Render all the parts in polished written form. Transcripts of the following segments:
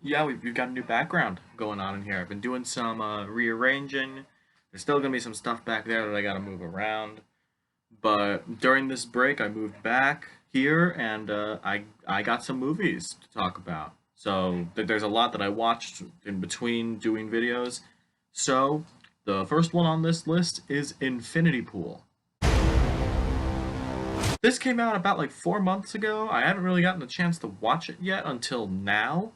Yeah, we've got a new background going on in here. I've been doing some rearranging. There's still gonna be some stuff back there that I gotta move around. But during this break, I moved back here, and I got some movies to talk about. So there's a lot that I watched in between doing videos. So the first one on this list is Infinity Pool. This came out about like 4 months ago. I haven't really gotten the chance to watch it yet until now.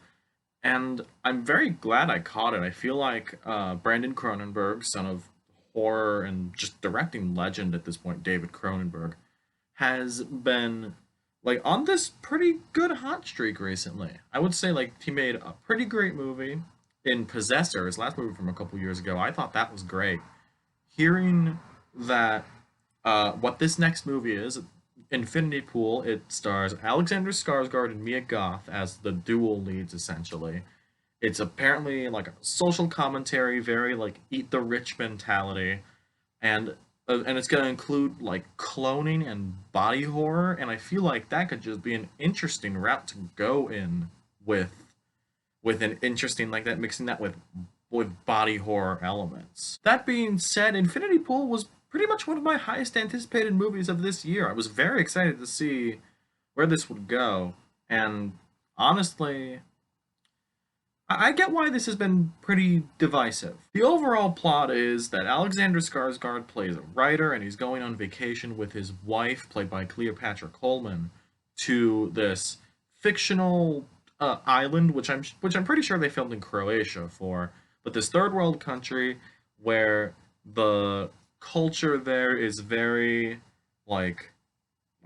And I'm very glad I caught it. I feel like Brandon Cronenberg, son of horror and just directing legend at this point, David Cronenberg, has been like on this pretty good hot streak recently. I would say like he made a pretty great movie in Possessor, his last movie from a couple years ago. I thought that was great. Hearing that what this next movie is, Infinity Pool, it stars Alexander Skarsgård and Mia Goth as the dual leads essentially. It's apparently like a social commentary, very like eat the rich mentality, and it's gonna include like cloning and body horror, and I feel like that could just be an interesting route to go in with an interesting like that, mixing that with body horror elements. That being said, Infinity Pool was pretty much one of my highest anticipated movies of this year. I was very excited to see where this would go, and honestly, I get why this has been pretty divisive. The overall plot is that Alexander Skarsgård plays a writer and he's going on vacation with his wife, played by Cleopatra Coleman, to this fictional island, which I'm pretty sure they filmed in Croatia for, but this third world country where the culture there is very like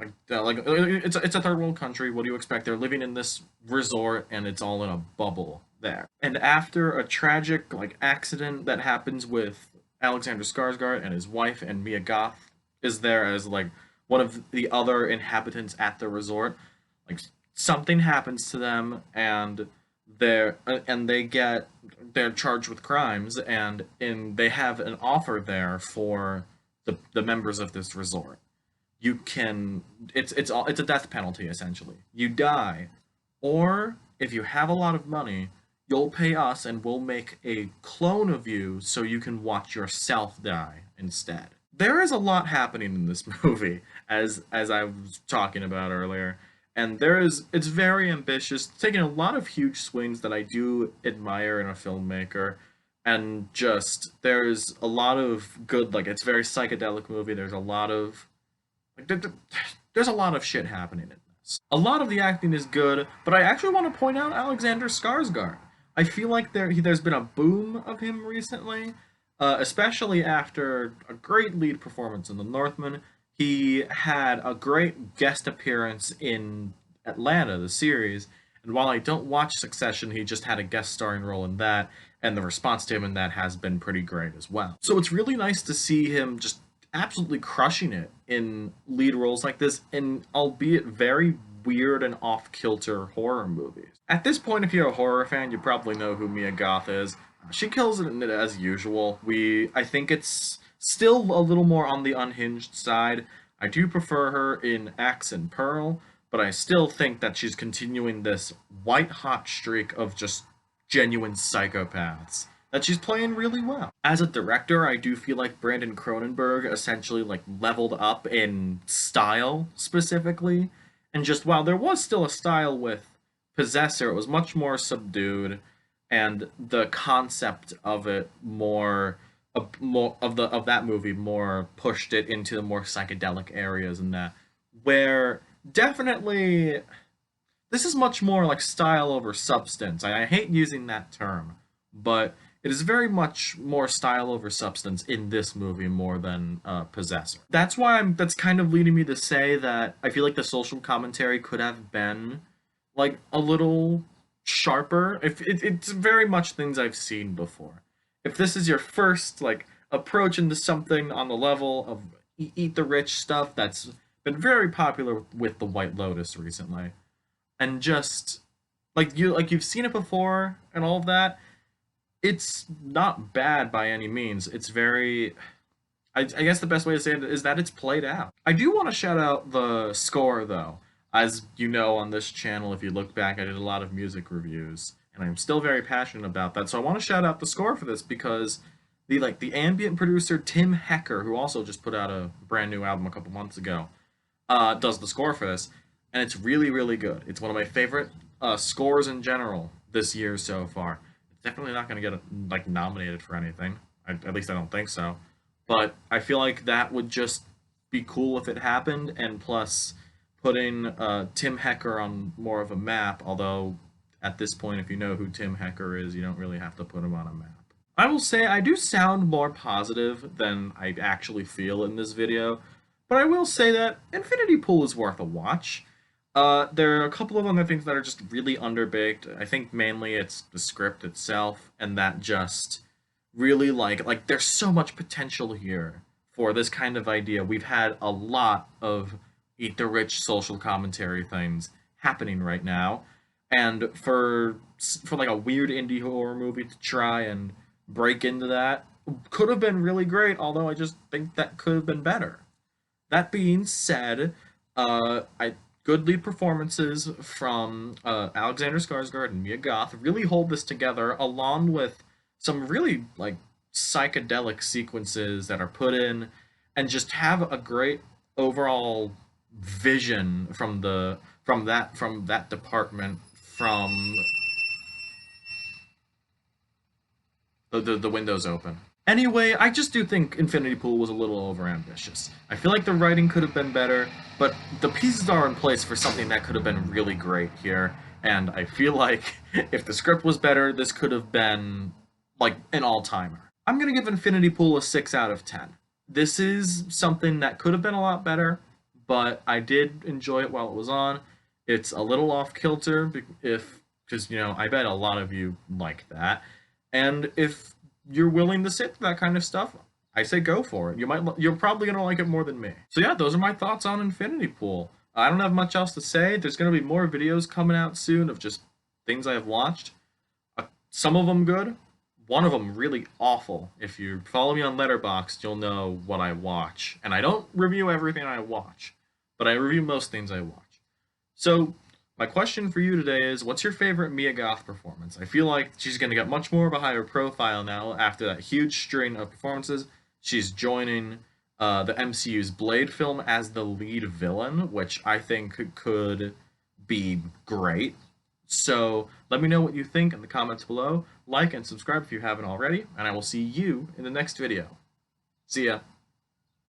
it's a third world country. What do you expect? They're living in this resort, and it's all in a bubble there. And after a tragic like accident that happens with Alexander Skarsgård and his wife and Mia Goth is there as like one of the other inhabitants at the resort. Like something happens to them, and they're charged with crimes, and they have an offer there for the members of this resort. You can it's a death penalty essentially. You die, or if you have a lot of money, you'll pay us and we'll make a clone of you so you can watch yourself die instead. There is a lot happening in this movie, as I was talking about earlier, and it's very ambitious, taking a lot of huge swings that I do admire in a filmmaker, and just there's a lot of good, like it's a very psychedelic movie. There's a lot of like there's a lot of shit happening in this. A lot of the acting is good, but I actually want to point out Alexander Skarsgård. I feel like there's been a boom of him recently, especially after a great lead performance in The Northman. He had a great guest appearance in Atlanta, the series, and while I don't watch Succession, he just had a guest starring role in that, and the response to him in that has been pretty great as well. So it's really nice to see him just absolutely crushing it in lead roles like this, in albeit very weird and off-kilter horror movies. At this point, if you're a horror fan, you probably know who Mia Goth is. She kills it in it as usual. I think it's still a little more on the unhinged side. I do prefer her in Axe and Pearl, but I still think that she's continuing this white hot streak of just genuine psychopaths that she's playing really well. As a director, I do feel like Brandon Cronenberg essentially like leveled up in style specifically, and just while there was still a style with Possessor, it was much more subdued, and the concept of it more of that movie more pushed it into the more psychedelic areas, and that where definitely this is much more like style over substance. I hate using that term, but it is very much more style over substance in this movie more than Possessor. That's why that's kind of leading me to say that I feel like the social commentary could have been like a little sharper. If it's very much things I've seen before. If this is your first like approach into something on the level of eat the rich stuff that's been very popular with the White Lotus recently, and just you've seen it before and all of that, it's not bad by any means. It's very I guess the best way to say it is that it's played out. I do want to shout out the score though. As you know, on this channel, if you look back, I did a lot of music reviews. and I'm still very passionate about that. So I want to shout out the score for this because the ambient producer Tim Hecker, who also just put out a brand new album a couple months ago, does the score for this, and it's really really good. It's one of my favorite scores in general this year so far. It's definitely not going to get like nominated for anything. At least I don't think so. But I feel like that would just be cool if it happened, and plus putting Tim Hecker on more of a map. Although at this point, if you know who Tim Hecker is, you don't really have to put him on a map. I will say I do sound more positive than I actually feel in this video, but I will say that Infinity Pool is worth a watch. There are a couple of other things that are just really underbaked. I think mainly it's the script itself, and that just really like there's so much potential here for this kind of idea. We've had a lot of eat the rich social commentary things happening right now, and for like a weird indie horror movie to try and break into that could have been really great, although I just think that could have been better. That being said, I good lead performances from Alexander Skarsgård and Mia Goth really hold this together, along with some really like psychedelic sequences that are put in, and just have a great overall vision from that department, from the windows open. Anyway, I just do think Infinity Pool was a little overambitious. I feel like the writing could have been better, but the pieces are in place for something that could have been really great here. And I feel like if the script was better, this could have been like an all-timer. I'm gonna give Infinity Pool a 6 out of 10. This is something that could have been a lot better, but I did enjoy it while it was on. It's a little off kilter because I bet a lot of you like that. And if you're willing to sit for that kind of stuff, I say go for it. You're probably gonna like it more than me. So yeah, those are my thoughts on Infinity Pool. I don't have much else to say. There's gonna be more videos coming out soon of just things I've watched. Some of them good, one of them really awful. If you follow me on Letterboxd, you'll know what I watch. And I don't review everything I watch, but I review most things I watch. So my question for you today is, what's your favorite Mia Goth performance? I feel like she's going to get much more of a higher profile now after that huge string of performances. She's joining the MCU's Blade film as the lead villain, which I think could be great. So let me know what you think in the comments below. Like and subscribe if you haven't already, and I will see you in the next video. See ya.